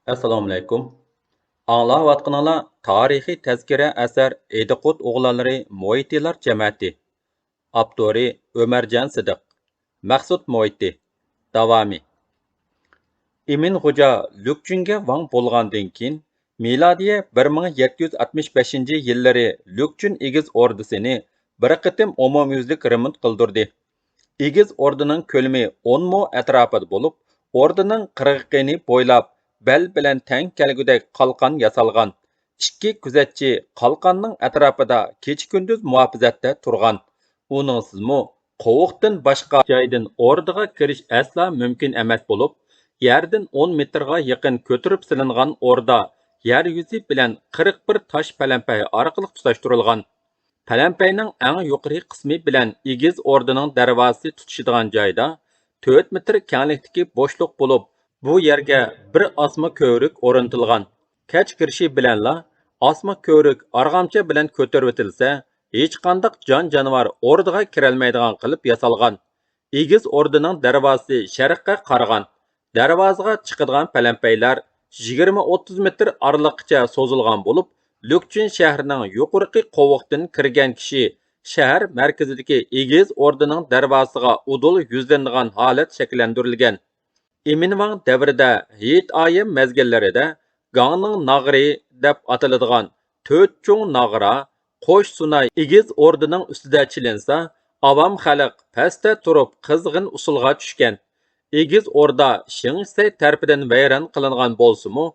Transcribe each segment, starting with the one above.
Assalomu alaykum. Anglayotganinglar tarixiy tazkira asar Ediqut o'g'lonlari Mo'yitlar jamiyati. Avtori Ömerjan Sidiq. Maqsud Mo'yiti. Davomi. Emin Xo'ja Lükchunga vang bo'lgandan keyin milodiya 1765-yillari Lükchun egiz ordisini bir qitim umumyuzlik remont qildirdi. Egiz ordining ko'lami 10 mo atrofida bo'lib, ordining qirg'oqini bo'ylab bel bilan teng kelgudek qalqon yasalgan. Ikki kuzatchi qalqonning atrofida kecha-kunduz muhofazatda turgan. Uningsizmi qovuqdan boshqa joydan ordiga kirish asla mumkin emas bo'lib, yerdan 10 metrga yaqin ko'tarib silingan orda yer yuzi bilan 41 tosh palampay orqali tutashtirilgan. Palampayning eng yuqori qismi bilan egiz ordining darvozasi tutishadigan joyda 4 metr kenglikdagi bo'shliq bo'lib, bu yerga bir osma ko'rik o'rnatilgan. Kech kirishi bilanla osma ko'rik arg'amcha bilan ko'tarib o'tilsa, hech qanday jon-jonivor ordiga kirolmaydigan qilib yasalgan. Egiz ordining darvozasi sharqqa qaragan. Darvozaga chiqadigan palampaylar 20-30 metr oraliqcha so'zilgan bo'lib, Lükchun shahrining yuqorqi qovuqdan kirgan kishi shahar markazidagi egiz ordining darvozasiga udul yuzlanadigan holat shakllantirilgan. Eminvang davrida hit oyi mezgillarida Gangning nag'ri deb ataladigan 4 cho'ng nag'ra qo'sh sunay egiz ordining ustida chilinsa, avam xalq pastda turib qizg'in usulga tushgan. Egiz orda Shingsay tarafidan vayron qilingan bo'lsa-mu,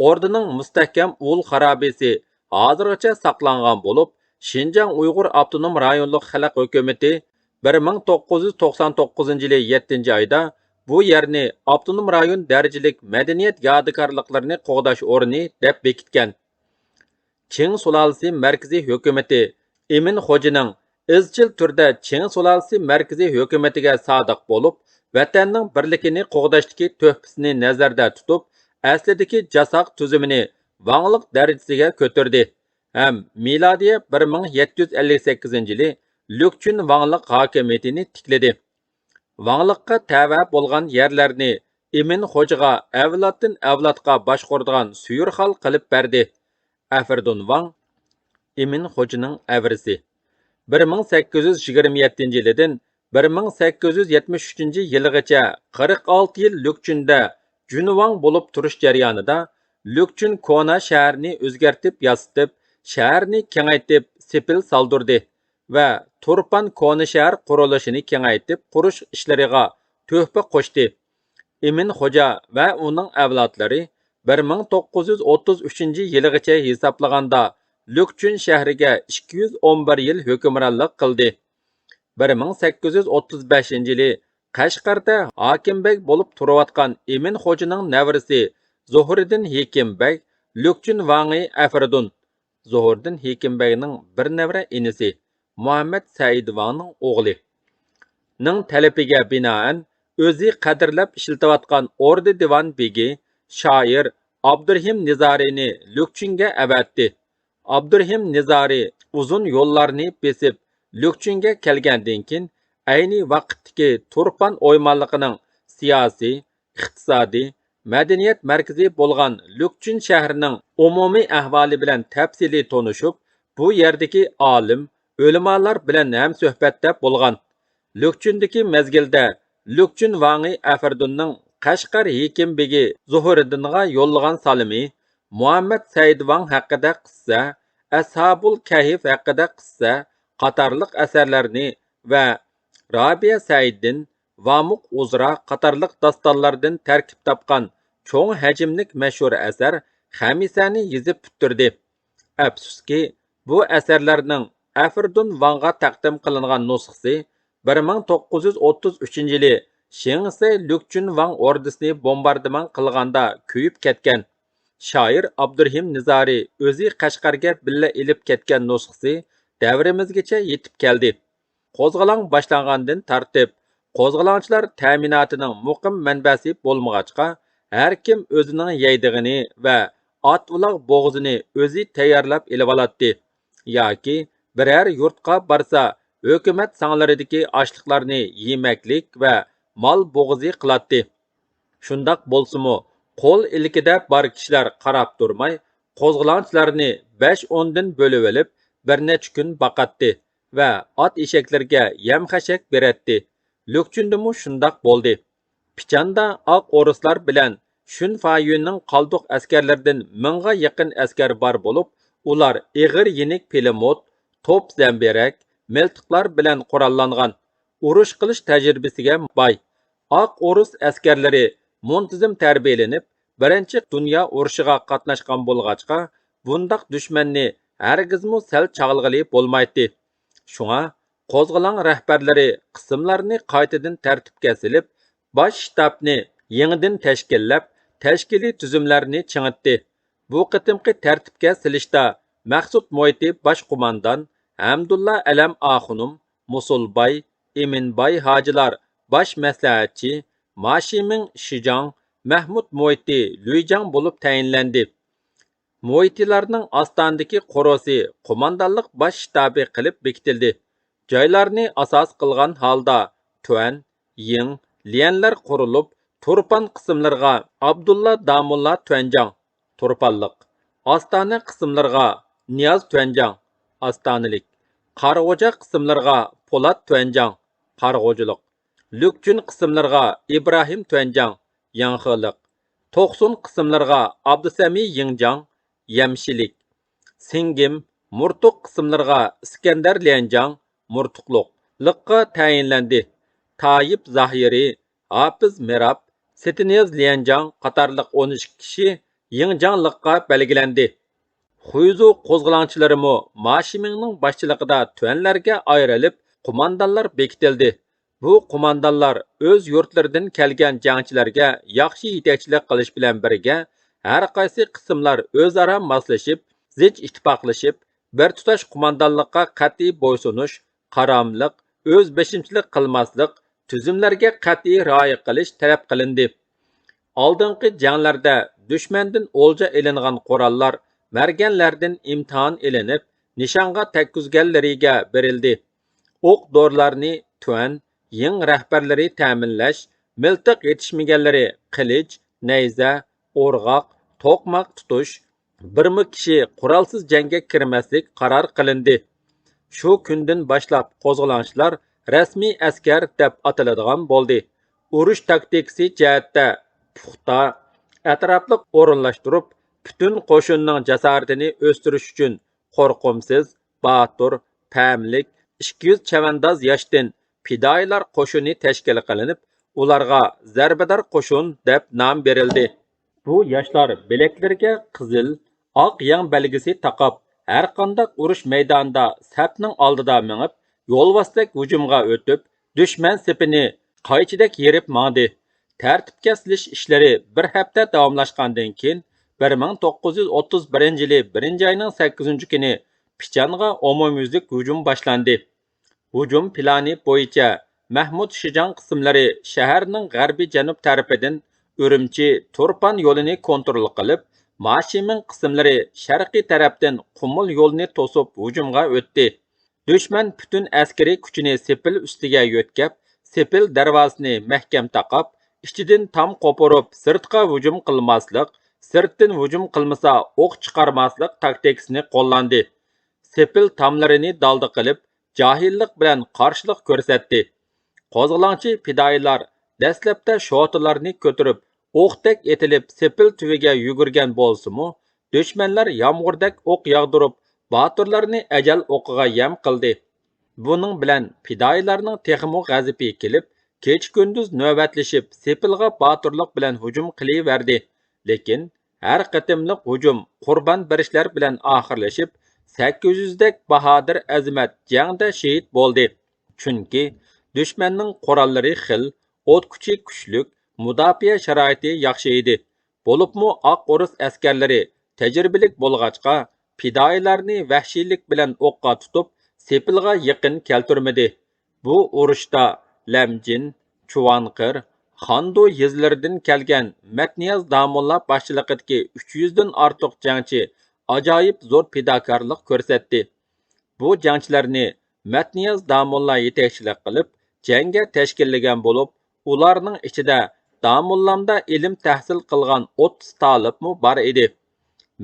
ordining mustahkam ul xarobasi hozirgacha saqlangan bo'lib, Şinjan Uyg'ur Avtonom rayonluq xalq hukumati 1999-yili 7-oyda bu yerni avtonom rayon darajalik madaniyat yodikorliklarini qo'g'dash o'rni deb bekitgan. Qing sulolasi markaziy hukumati Emin Xo'janing izchil turda Qing sulolasi markaziy hukumatiga sodiq bo'lib, vatanning birligini qo'g'dashdagi tuhfasini nazarda tutib, aslidagi jasoq tuzumini vanglik darajasiga ko'tardi. Ham milodiya 1758-yili Lükchun vanglik hokimiyatini tikladi. Vanglikqa tava bo'lgan yerlarni Emin Xo'jaga avloddan avlodga boshqaradigan suyurxal qilib berdi. Afardun Vang Emin Xo'janing avrisi 1827-yildan 1873-yilgacha 46 yil Lükchunda Junvang bo'lib turish jarayonida Lükchun kona shaharni o'zgartib yasitib, shaharni kengaytib sepil soldirdi va Turpan kona shahar qurilishini kengaytib qurish ishlariga tuhfa qo'shdi. Emin Xo'ja va uning avlodlari 1933-yilgacha hisoblaganda Lükchun shahriga 211 yil hukmronlik qildi. 1835-yili Qashqarda hokimbek bo'lib turayotgan Emin Xo'janing navrisi Zuhriddin Hekimbek Lükchun vangi Afardun. Zuhriddin Hekimbekning bir navra inisi Muhammad Said Vangning o'g'li ning talabiga binoan o'zi qadrlab ishlatayotgan Ordi divan begi shoir Abdurahim Nizorini Lükchunga avatdi. Abdurahim Nizori uzun yo'llarni besib Lükchunga kelgandan keyin ayni vaqtdagi Turpan o'ymonligining siyosiy, iqtisodiy, madaniyat markazi bo'lgan Lükchun shahrining umumiy ahvoli bilan tafsiliy tonishib, bu yerdagi olim, o'limolar bilan ham suhbatda bo'lgan. Lükchundagi mezgilda Lükchun vangi Afardunning Qashqar Hekimbegi Zuhriddinga yo'llagan salimi, Muhammad Said Vang haqida qissa, Ashabul Kahf haqida qissa qatorliq asarlarni va Robiya Saiddin Vamuq Uzra qatorliq dostonlardan tarkib topgan cho'ng hajmlik mashhur asar Xamisani yezib bitirdi. Afsuski, bu asarlarning Afardun Vangga taqdim qilingan nusxasi 1933-yili Shingsay Lükchun Vang ordisini bombardimon qilganda kuyib ketgan. Shoir Abdurahim Nizori o'zi Qashqarga billa ilib ketgan nusxasi davrimizgacha yetib keldi. Qo'zg'alon boshlangandan tartib, qo'zg'alonchilar ta'minotining muqim manbasi bo'lmag'achqa, har kim o'zining yeydig'ini va ot-uloq bo'g'zini o'zi tayyorlab ilib oladi. Yoki biror yurtqa borsa, hukumat sanglaridagi oshliqlarni yemaklik va mol bo'g'zi qiladi. Shundoq bo'lsa-mu, Qo'l ilkida bor kishilar qarab turmay, qo'zg'olonchilarni 5-10 dan bo'lib olib, bir necha kun boqatdi va ot eshaklarga yem-xashak beratdi. Lukchundimi shundoq bo'ldi. Pichanda oq o'rislar bilan Shun Fayunning qoldiq askarlaridan 1000ga yaqin askar bor bo'lib, ular ig'ir yenik pilemot, to'p zamberak, miltiqlar bilan qurollangan. Urush qilish tajribasiga boy. Oq o'ris askarlari muntizam tarbiyalanib, birinchi dunyo urushiga qatnashgan bo'lg'achqa, bundaq dushmanni hargizmu sal chag'ilg'ili bo'lmaydi. Shunga qo'zg'olon rahbarlari qismlarni qaytadan tartibga silib, bosh shtabni yangidan tashkillab, tashkiliy tuzumlarni chingitdi. Bu qitimqi tartibga silishda Maqsud Mo'yti bosh qo'mondan, Hamdulla Alam Axunum, Musulbay, Eminbay hojilar bosh maslahatchi, Mashimin Shijang, Mahmud Mo'yti Luijang bo'lib tayinlandi. Mo'ytilarning ostondagi qorosi qo'mondonlik bosh shtabi qilib bekitildi. Joylarni asos qilgan holda Tuan, Ying, Lianlar qurilib, Turpan qismlarga Abdulla Damulla Tuanjang, Turpanliq, Ostona qismlarga Niyoz Tuanjang, Ostonilik, Qarg'o'ja qismlarga Po'lat Tuanjang, Qarg'o'jilik, Lukchun qismlarga Ibrohim Tuanjang, Yanxilik, To'qsun qismlarga Abdusami Yingjang, Yamshilik, Singim, Murtuq qismlarga Iskandar Lianjang, Murtuqliqqa tayinlandi. Tayyip Zahiri, Hafiz Mirab, Setiniz Lianjang qatarlıq 13 kishi Yingjangliqqa belgilandi. Xuyzu qo'zg'olonchilarimi Mashiminning boshchiligida tuanlarga ayrilib, qo'mondonlar bekitildi. Bu qo'mondonlar o'z yurtlaridan kelgan jangchilarga yaxshi yetakchilik qilish bilan birga, har qaysi qismlar o'zaro moslashib, zich ittifoqlashib, bir tutash qo'mondonlikqa qat'iy bo'ysunish, qaramliq, o'z beshimchilik qilmaslik, tuzumlarga qat'iy rioya qilish talab qilindi. Oldingi janglarda dushmandan o'lja ilingan qurollar marganlardan imtihon ilinib, nishonga tekkizganlariga berildi. O'q dorilarni Tuan, Ying rahbarlari ta'minlash, miltiq yetishmaganlari qilich, nayza, o'rg'oq, to'qmoq tutish, birmi kishi qurolsiz jangga kirmaslik qaror qilindi. Shu kundan boshlab qo'zg'olonchilar rasmiy askar deb ataladigan bo'ldi. Urush taktikasi jihatda puxta, atrofliq o'rinlashtirib, butun qo'shinning jasoratini o'stirish uchun qo'rqimsiz, botur, pamlik, 200 chavandoz yoshdan fidoyilar qo'shini tashkil qilinib, ularga zarbador qo'shin deb nom berildi. Bu yoshlar bileklariga qizil, oq yang belgisi taqab, har qanday urush maydonida safning oldida minib, yo'lvostak hujumga o'tib, dushman sepini qaychidek yerib mandi. Tartibga silish ishlari bir hafta davomlashgandan keyin 1931 yili 1-oyning 8-kuni Pichanga umumyuzlik hujum boshlandi. Hujum plani bo'yicha Mahmud Shijang qismlari shaharning g'arbiy janub tarafidan Urumchi Turpan yo'lini kontrol qilib, Mashimin qismlari sharqiy tarafdan Qumul yo'lini to'sib hujumga o'tdi. Dushman butun askariy kuchini Sepil ustiga yo'tkab, Sepil darvozasini mahkam taqab, ichidan tam qo'porib sirtqa hujum qilmaslik, sirtdan hujum qilmasa o'q chiqarmaslik taktikasini qo'llandi. Sepil tamlarini dalda qilib, jahillik bilan qarshilik ko'rsatdi. Qo'zg'olonchi fidoyilar dastlabda shotilarni ko'tarib, o'qdek etilib Sepil tuviga yugurgan bo'lsa-mu, dushmanlar yomg'irdak o'q yog'dirib, boturlarni ajal o'qiga yam qildi. Buning bilan fidoyilarning texmo g'azibi kelib, kech-kunduz navbatlashib Sepilga boturlik bilan hujum qilaverdi. Lekin har qatimliq hujum qurbon berishlar bilan oxirlashib, 800 dak bahodir azimat jangda shahid bo'ldi. Chunki dushmanning qurollari xil, o't kuchi kuchlik, mudofaa sharoiti yaxshi edi. Bo'libmi oq o'ris askarlari tajribalik bo'lg'achqa, fidoyilarni vahshiylik bilan o'qqa tutib, Sepilga yaqin keltirmadi. Bu urushda Lamjin, Chuvanqir, Xandu yezlaridan kelgan Matniyaz Damulla boshchiligidagi 300 dan ortiq jangchi ajoyib zo'r fidokorlik ko'rsatdi. Bu jangchilarni Matniyaz Damulla yetakchilik qilib, jangga tashkillagan bo'lib, ularning ichida Damullamda ilim tahsil qilgan 30 talibmi bor edi.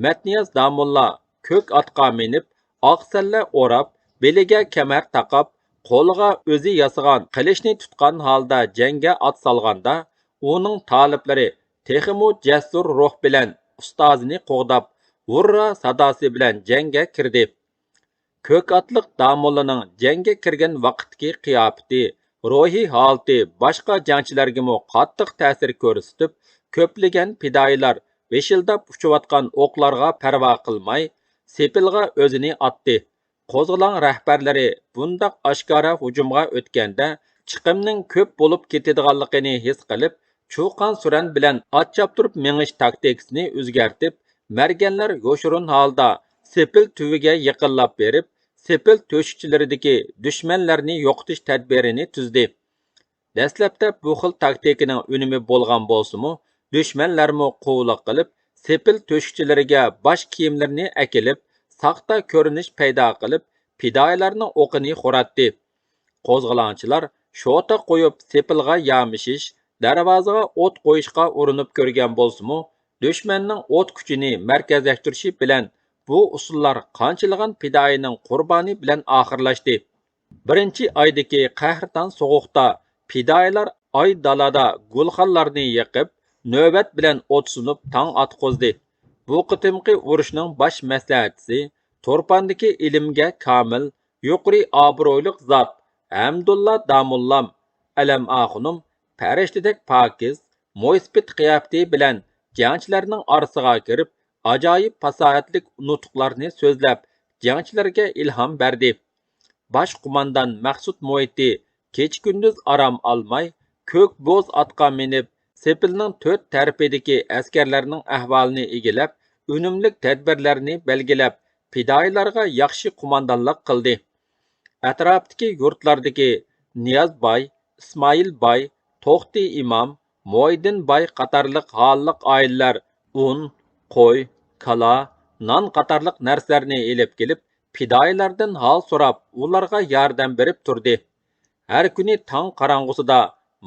Matniyaz damulla ko'k atqa minib, oq salla o'rab, beliga kamar taqab, qo'liga o'zi yasagan qilichni tutgan holda jangga ot solganda, uning taliblari texmu jasur ruh bilan ustozini qo'g'dab, hurra sadosi bilan jangga kirdi. Ko'k atliq damullaning jangga kirgan vaqtdagi qiyofati, ruhiy holati boshqa jangchilarga qattiq ta'sir ko'rsatib, ko'plagan fidoyilar veshildab uchayotgan o'qlarga parvo qilmay, sepilga o'zini otdi. Qo'zg'olon rahbarlari bundaq oshkora hujumga o'tganda, chiqimning ko'p bo'lib ketadiganligini his qilib, chuqon suran bilan ot choptirib mengish taktikasini o'zgartib, marganlar yo'shurun holda sepil tuviga yaqinlab berib, sepil to'shikchilaridagi dushmanlarni yo'qotish tadbirini tuzdi. Dastlabda bu xil taktikaning unumi bo'lgan bo'lsa-mu, dushmanlarmi quvliq qilib, sepil to'shikchilariga bosh kiyimlarini akilib, saqta ko'rinish paydo qilib, fidoyilarning o'qini xo'ratdi. Qo'zg'olonchilar shota qo'yib sepilga yamishish, darvozaga o't qo'yishga urinib ko'rgan bo'lsa-mu, dushmanning o't kuchini markazlashtirishi bilan bu usullar qanchilgan fidoyining qurboni bilan oxirlashdi. Birinchi oydagi qahrton so'g'uqda fidoyilar oy dalada gulxonlarni yiqib, navbat bilan o't sunib tong atqozdi. Bu qitimqi urushning bosh maslahatchisi To'rpandagi ilmga komil, yuqori obro'liq zot Hamdulla Damullam alam axunum farishtadek pokiz, mo'ysbit qiyofati bilan jangchilarning orasiga kirib, ajoyib fasohatlik nutqlarni so'zlab, jangchilarga ilhom berdi. Bosh qo'mondan Maqsud Mo'yti kecha-kunduz aram olmay, ko'k bo'z atqa minib, sepilning 4 tarafidagi askarlarning ahvolini egilab, unumlik tadbirlarni belgilab, fidoyilarga yaxshi qo'mondonlik qildi. Atrofdagi yurtlardagi Niyozboy, Ismoilboy, To'xti imom, Mo'ydinboy qatorliq halliq oilalar un, qo'y, kala, non qatorliq narsalarni elib kelib, fidoyilardan hol so'rab, ularga yordam berib turdi. Har kuni tong qorong'usida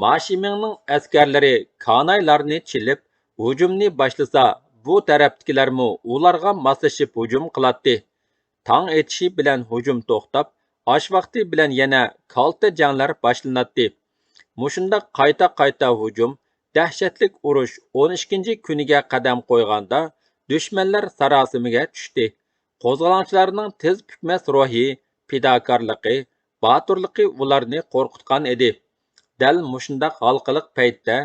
Mashimingning askarlari kanaylarni chilib, hujumni boshlasa, bu tarafdagilarmi ularga moslashib hujum qiladi. Tong etishi bilan hujum to'xtab, osh vaqti bilan yana kalta janglar boshlanadi. Mushunda qayta hujum, dahshatlik urush 12 kuniga qadam qo'yganda, dushmanlar sarosimiga tushdi. Qo'zg'olonchilarning tez pukmas ruhi, fidokorligi, baturligi ularni qo'rqitgan edi. Dal mushundaq halqiliq paytda,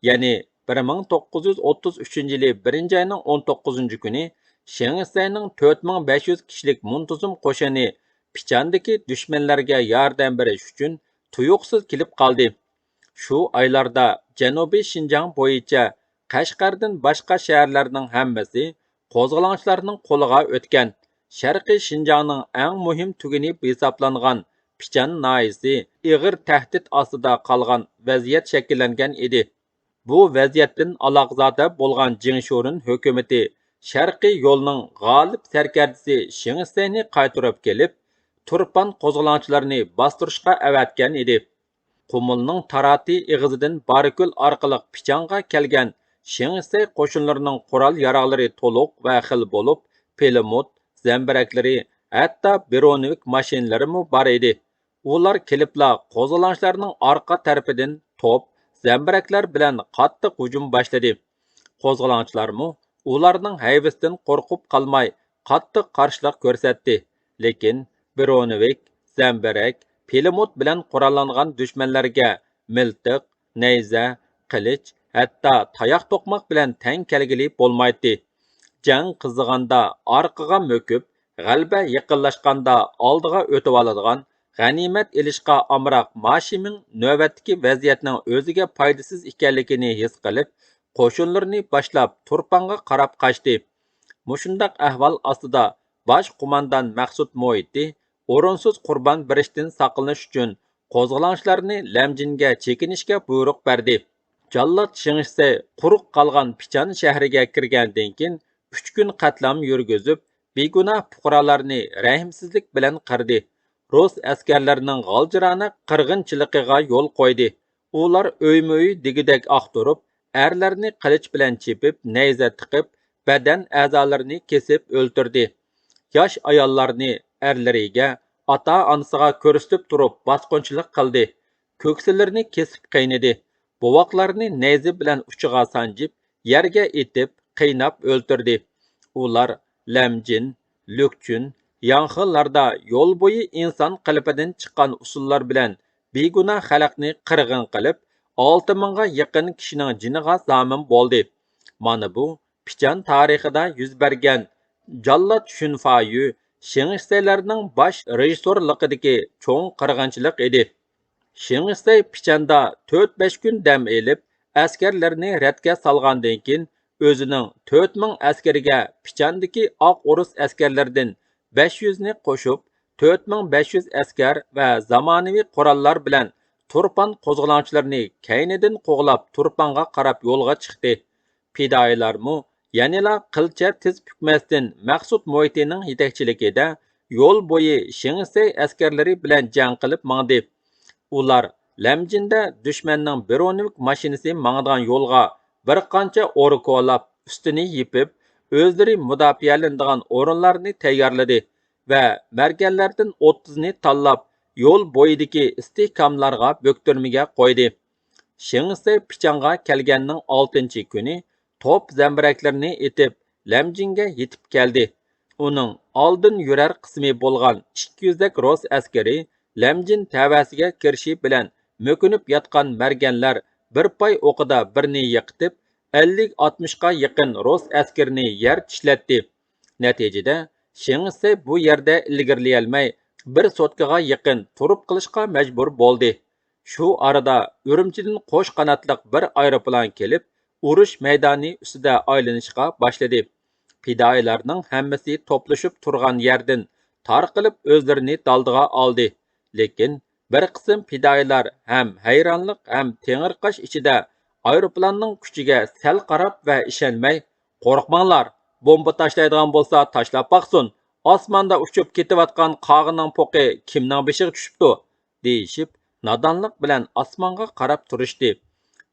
ya'ni 1933-yili 1-oyning 19-kuni Şengsayning 4500 kishilik muntazam qo'shini Pichandagi dushmanlarga yordam berish uchun tuyuqsiz kelib qoldi. Shu oylarda Janubiy Shinjang bo'yicha Qashqardan boshqa shaharlarning hammasi qo'zg'olonchilarning qo'liga o'tgan. Sharqiy Shinjongning eng muhim tuguni hisoblangan Pichan noyisi ig'ir tahdid ostida qolgan vaziyat shakllangan edi. Bu vaziyatdan aloqzada bo'lgan Jingshurin hukumati Sharqiy yo'lning g'olib sarkardasi Shingsayni qaytarib kelib, Turpan qo'zg'olonchilarini bostirishga avatgan edi. Qumulning tarati ig'izidan Barikul orqali Pichanga kelgan Shingsay qo'shinlarining qurol yaroqlari to'liq va xil bo'lib, pelemut, zambiraklari, hatto Beronovik mashinalari bor edi. Ular kelibla qo'zg'olonchilarning orqa tarafidan top, zambiraklar bilan qattiq hujum boshladi. Qo'zg'olonchilarmi ularning hayvisidan qo'rqib qolmay, qattiq qarshilik ko'rsatdi. Lekin Beronovik, zambirak, pelemut bilan qurollangan dushmanlarga miltiq, nayza, qilich, hatto tayoq to'qmoq bilan teng kelgili bo'lmaydi. Jang qizig'anda orqaga mo'kib, g'alba yaqinlashganda oldiga o'tib oladigan, g'animat elishga amroq Mashiming navbatdagi vaziyatning o'ziga foydasiz ekanligini his qilib, qo'shinlarni boshlab Turpanga qarab qochdi. Mushundaq ahvol ostida bosh qo'mondan Maqsud Mo'yti o'rinsiz qurbon berishdan saqlanish uchun qo'zg'olonchilarni Lamjinga chekinishga buyruq berdi. Jallod Shingsay quruq qolgan Pichan shahriga kirgandan keyin 3 kun qatlam yurgizib, begunoh fuqarolarni rahimsizlik bilan qirdi. Rus askarlarining g'aljirona qirg'inchiligiga yo'l qo'ydi. Ular o'ymo'yi degidak oqtirib, erlarni qilich bilan chepib, nayza tiqib, badan a'zolarini kesib o'ltirdi. Yosh ayollarni erlariga, ota-onasiga ko'rsatib turib bosqinchilik qildi. Ko'ksilarini kesib qiynadi. Bovoqlarni nayza bilan uchiga sanjib, yerga etib, qiynab o'ltirdi. Ular lamjin, lukchun, yanğıllarda yo'l bo'yi inson qalbidan chiqqan usullar bilan beguna xalqni qirg'in qilib, 6000 ga yaqin kishining jiniga zomin bo'ldi. Mana bu Pichan tarixida yuz bergan Jallod Shunfayu Şiڭişsەيلەرنىڭ baş rejissorluqidagi cho'ng qirg'inchilik edi. Şiڭişsەy Pichanda 4-5 kun dam elib, askarlarni ratga salgandan keyin o'zining 4000 askariga Pichandagi oq urus askarlaridan 500 ni qo'shib, 4500 askar va zamonaviy qurollar bilan Turpan qo'zg'olonchilarini kaynidan qo'g'lab Turpanga qarab yo'lga chiqdi. Fidoyilarmu yanila qilcha tiz pukmasdan Maqsud Mo'yitining yetakchiligida yo'l bo'yi Şiڭişsەy askarlari bilan jang qilib mangdi. Ular Lamjinda dushmanning Beronovik mashinasi mangdigan yo'lga bir qancha o'ri ko'lab, ustini yipib, o'zlari mudofaalanadigan o'rinlarni tayyorladi va marganlardan 30 ni tanlab, yo'l bo'yidagi istehkomlarga bo'ktirmaga qo'ydi. Şiڭişsەy Pichanga kelganning 6-kuni top zambiraklarni etib, Lamjinga yetib keldi. Uning oldin yurar qismi bo'lgan 200 dak rus askari Lamjin tavasiga kirishi bilan mökünüp yatqan marganlar bir pay o'qida birini yiqitib, 50-60 ga yaqin rus askarini yer tishlatdi. Natijada Şiڭişsەy bu yerda ilgirlayolmay, bir sotkaga yaqin turib qilishga majbur bo'ldi. Shu arada Urumchidan qo'sh qanotliq bir aeroplan kelib, urush maydoni ustida aylanishga boshladi. Fidoyilarning hammasi to'plashib turgan yerdan tarqilib o'zlarini daldiga oldi. Lekin bir qism fidoyilar ham hayronlik ham tengirqash ichida aeroplanning kuchiga sal qarab va ishonmay, "Qo'rqmanglar, bomba tashlaydigan bo'lsa tashlab baqsin. Osmonda uchib ketayotgan qog'ining po'qi kimning beshiga tushibdi?" deyishib, nodonlik bilan osmonga qarab turishdi.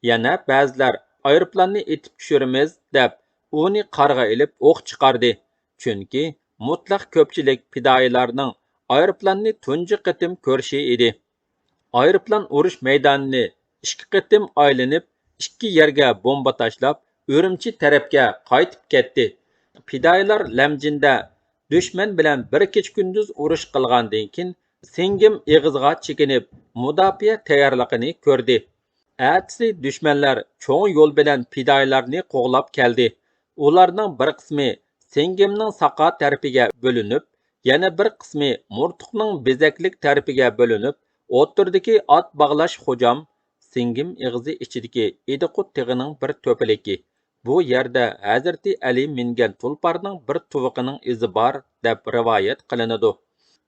Yana ba'zilar aeroplanni etib tushiramiz deb uni qarg'a ilib o'q chiqardi. Chunki mutlaq ko'pchilik fidoyilarning aeroplanni tunji qitim ko'rishi edi. Aeroplan urush maydonini 2 qitim aylanib, 2 yerga bomba tashlab, Urumchi tarafga qaytib ketdi. Fidoyilar Lamjinda dushman bilan bir kech kunduz urush qilgandan keyin Singim eg'izga chekinib, mudofaa tayyorligini ko'rdi. Ertasi dushmanlar cho'ng yo'l bilan fidoyilarni qo'g'lab keldi. Ularning bir qismi Singimning saqa tarafiga bo'linib, yana bir qismi Murtuqning bezaklik tarafiga bo'linib, o'tirdagi ot bog'lash xo'jam Singim eg'izi ichidagi Ediqut tig'ining bir to'piligi. Bu yerda Hazrati Ali mingan tulparning bir tuviqining izi bor deb rivoyat qilinadi.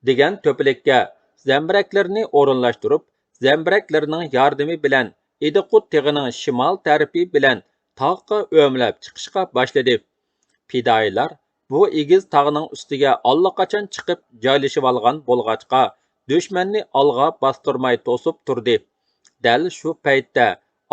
Degan to'pilikka zambiraklarni o'rinlashtirib, zambiraklarning yordami bilan Ediqut tig'ining shimol tarafi bilan tog'ga o'mlab chiqishga boshladi. Fidoyilar bu egiz tog'ning ustiga allaqachon chiqib joylashib olgan bo'lg'achqa, dushmanni olg'a bostirmay to'sib turdi. Dal shu paytda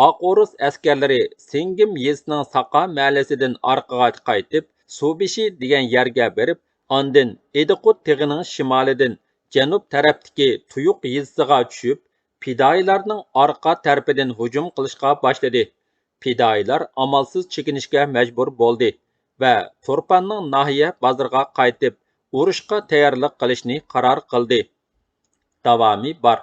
Oq O'rus askarlari Singim yezisining Saqa mahallasidan orqaga qaytib, Suvbeshi degan yerga berib, ondan Ediqut tig'ining shimolidan janub tarafdagi Tuyuq yezisiga tushib, fidoyilarning orqa tarafidan hujum qilishga boshladi. Fidoyilar amalsiz chekinishga majbur bo'ldi va Turpanning nahiya bozoriga qaytib, urushga tayyorlik qilishni qaror qildi. Davomi bor.